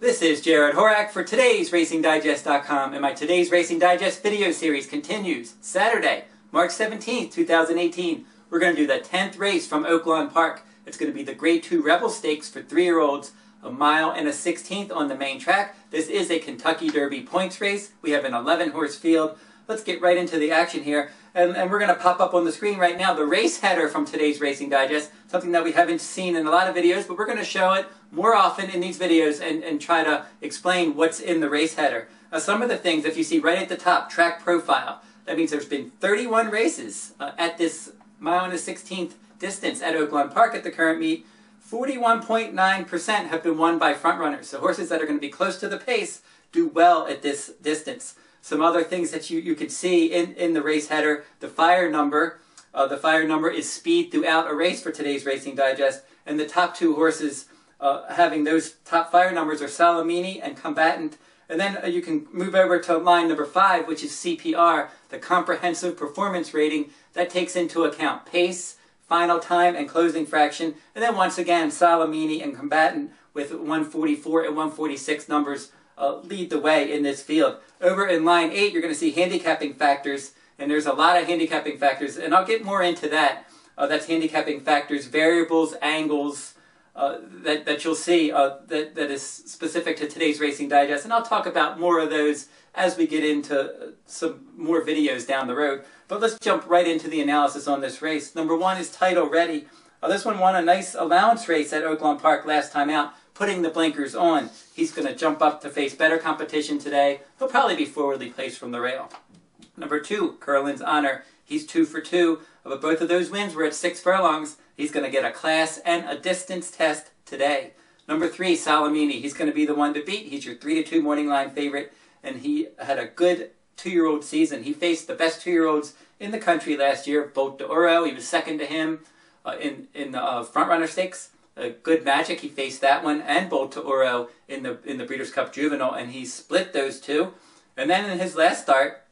This is Jared Horak for today's RacingDigest.com, and my Today's Racing Digest video series continues. Saturday, March 17th, 2018, we're going to do the 10th race from Oaklawn Park. It's going to be the Grade 2 Rebel Stakes for 3-year-olds, a mile and a 16th on the main track. This is a Kentucky Derby points race. We have an 11-horse field. Let's get right into the action here. And we're going to pop up on the screen right now the race header from today's Racing Digest, something that we haven't seen in a lot of videos, but we're going to show it more often in these videos and try to explain what's in the race header. Some of the things, if you see right at the top, track profile, that means there's been 31 races at this mile and a 16th distance at Oaklawn Park at the current meet. 41.9% have been won by front runners. So horses that are going to be close to the pace do well at this distance. Some other things that you can see in the race header, the fire number. The fire number is speed throughout a race for today's Racing Digest. And the top two horses having those top fire numbers are Solomini and Combatant. And then you can move over to line number 5, which is CPR, the Comprehensive Performance Rating. That takes into account pace, final time, and closing fraction. And then once again, Solomini and Combatant with 144 and 146 numbers lead the way in this field. Over in line 8, you're going to see handicapping factors, and there's a lot of handicapping factors, and I'll get more into that. That's handicapping factors, variables, angles, that you'll see that is specific to today's Racing Digest, and I'll talk about more of those as we get into some more videos down the road. But let's jump right into the analysis on this race. Number 1 is Title Ready. This one won a nice allowance race at Oaklawn Park last time out, putting the blinkers on. He's going to jump up to face better competition today. He'll probably be forwardly placed from the rail. Number 2, Curlin's Honor. He's 2 for 2, but both of those wins were at 6 furlongs. He's going to get a class and a distance test today. Number 3, Solomini. He's going to be the one to beat. He's your 3-2 morning line favorite, and he had a good 2-year-old season. He faced the best 2-year-olds in the country last year, Bolt d'Oro. He was second to him in the front runner stakes. Good Magic, he faced that one, and Bolt d'Oro in the Breeders' Cup Juvenile, and he split those two. And then in his last start,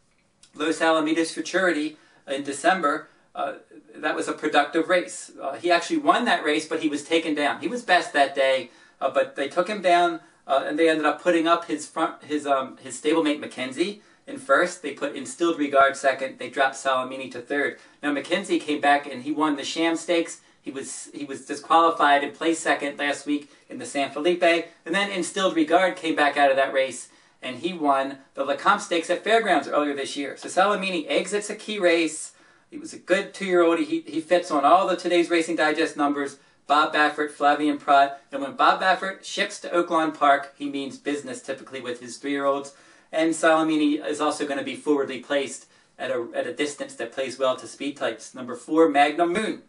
Los Alamitos Futurity in December, that was a productive race. He actually won that race, but he was taken down. He was best that day, but they took him down, and they ended up putting up his stablemate Mackenzie in first. They put Instilled Regard second. They dropped Solomini to third. Now Mackenzie came back and he won the Sham Stakes. He was disqualified and placed second last week in the San Felipe. And then Instilled Regard came back out of that race, and he won the Lecomte Stakes at Fairgrounds earlier this year. So Solomini exits a key race. He was a good 2-year-old. He fits on all the today's Racing Digest numbers. Bob Baffert, Flavien Prat. And when Bob Baffert ships to Oaklawn Park, he means business typically with his 3-year-olds. And Solomini is also going to be forwardly placed at a distance that plays well to speed types. Number 4, Magnum Moon,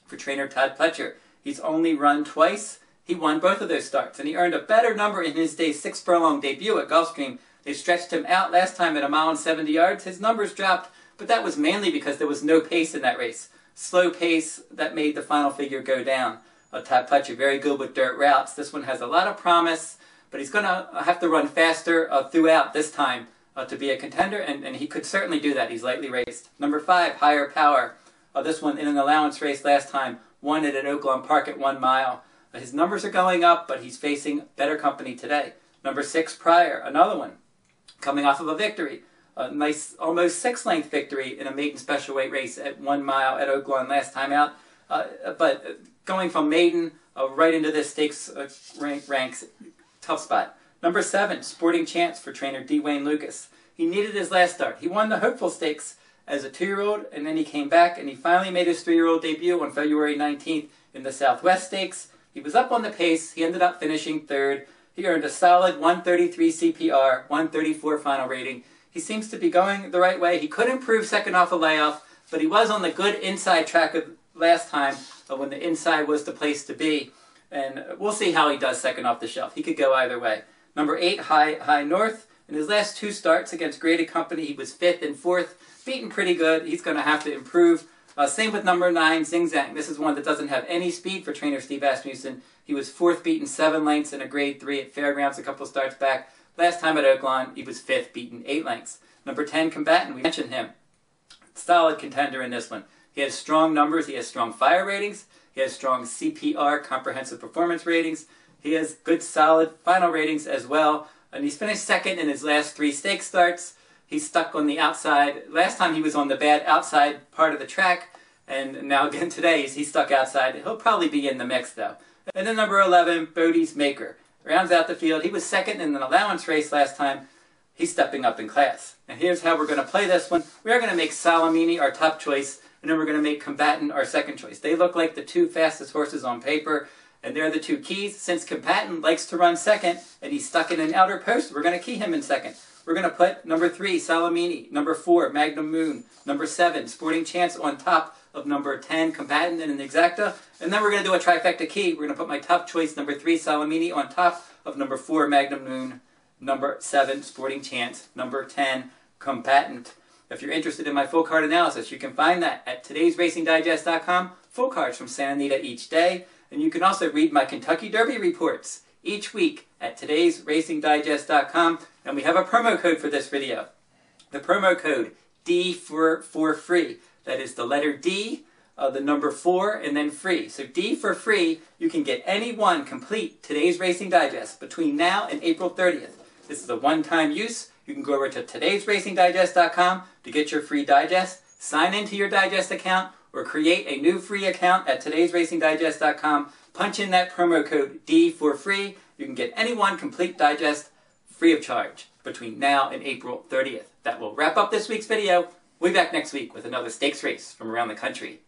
for trainer Todd Pletcher. He's only run twice. He won both of those starts, and he earned a better number in his day's 6-furlong debut at Gulfstream. They stretched him out last time at 1 mile and 70 yards. His numbers dropped, but that was mainly because there was no pace in that race. Slow pace that made the final figure go down. Todd Pletcher, very good with dirt routes. This one has a lot of promise, but he's going to have to run faster throughout this time to be a contender, and he could certainly do that. He's lightly raced. Number 5, Higher Power. This one in an allowance race last time, won it at Oaklawn Park at 1 mile. His numbers are going up, but he's facing better company today. Number 6, Prior, another one, coming off of a victory. A nice, almost 6-length victory in a maiden special weight race at 1 mile at Oaklawn last time out. But going from maiden right into this stakes ranks, tough spot. Number 7, Sporting Chance, for trainer D. Wayne Lucas. He needed his last start. He won the Hopeful Stakes as a 2-year-old, and then he came back, and he finally made his 3-year-old debut on February 19th in the Southwest Stakes. He was up on the pace. He ended up finishing 3rd. He earned a solid 133 CPR, 134 final rating. He seems to be going the right way. He could improve second off a layoff, but he was on the good inside track of last time when the inside was the place to be. And we'll see how he does second off the shelf. He could go either way. Number 8, High North. In his last 2 starts against Graded Company, he was 5th and 4th. Beaten pretty good. He's going to have to improve. Same with number 9, Zing Zang. This is one that doesn't have any speed for trainer Steve Asmussen. He was 4th, beaten 7 lengths in a Grade 3 at Fairgrounds a couple starts back. Last time at Oaklawn, he was 5th, beaten 8 lengths. Number 10, Combatant. We mentioned him. Solid contender in this one. He has strong numbers. He has strong fire ratings. He has strong CPR, Comprehensive Performance Ratings. He has good, solid final ratings as well. And he's finished second in his last 3 stake starts. He's stuck on the outside. Last time he was on the bad outside part of the track. And now again today, he's stuck outside. He'll probably be in the mix though. And then number 11, Bodie's Maker. Rounds out the field. He was second in an allowance race last time. He's stepping up in class. And here's how we're going to play this one. We are going to make Solomini our top choice. And then we're going to make Combatant our second choice. They look like the 2 fastest horses on paper. And they're the 2 keys. Since Combatant likes to run second, and he's stuck in an outer post, we're going to key him in second. We're going to put number 3, Solomini, number 4, Magnum Moon, number 7, Sporting Chance on top of number 10, Combatant and an Exacta. And then we're going to do a trifecta key. We're going to put my top choice, number 3, Solomini, on top of number 4, Magnum Moon, number 7, Sporting Chance, number 10, Combatant. If you're interested in my full card analysis, you can find that at todaysracingdigest.com. Full cards from Santa Anita each day. And you can also read my Kentucky Derby reports each week at todaysracingdigest.com. And we have a promo code for this video. The promo code D for free. That is the letter D, the number 4, and then free. So D for free, you can get any one complete Today's Racing Digest between now and April 30th. This is a one-time use. You can go over to todaysracingdigest.com to get your free digest, sign into your digest account, or create a new free account at todaysracingdigest.com. Punch in that promo code D for free. You can get any one complete digest free of charge between now and April 30th. That will wrap up this week's video. We'll be back next week with another stakes race from around the country.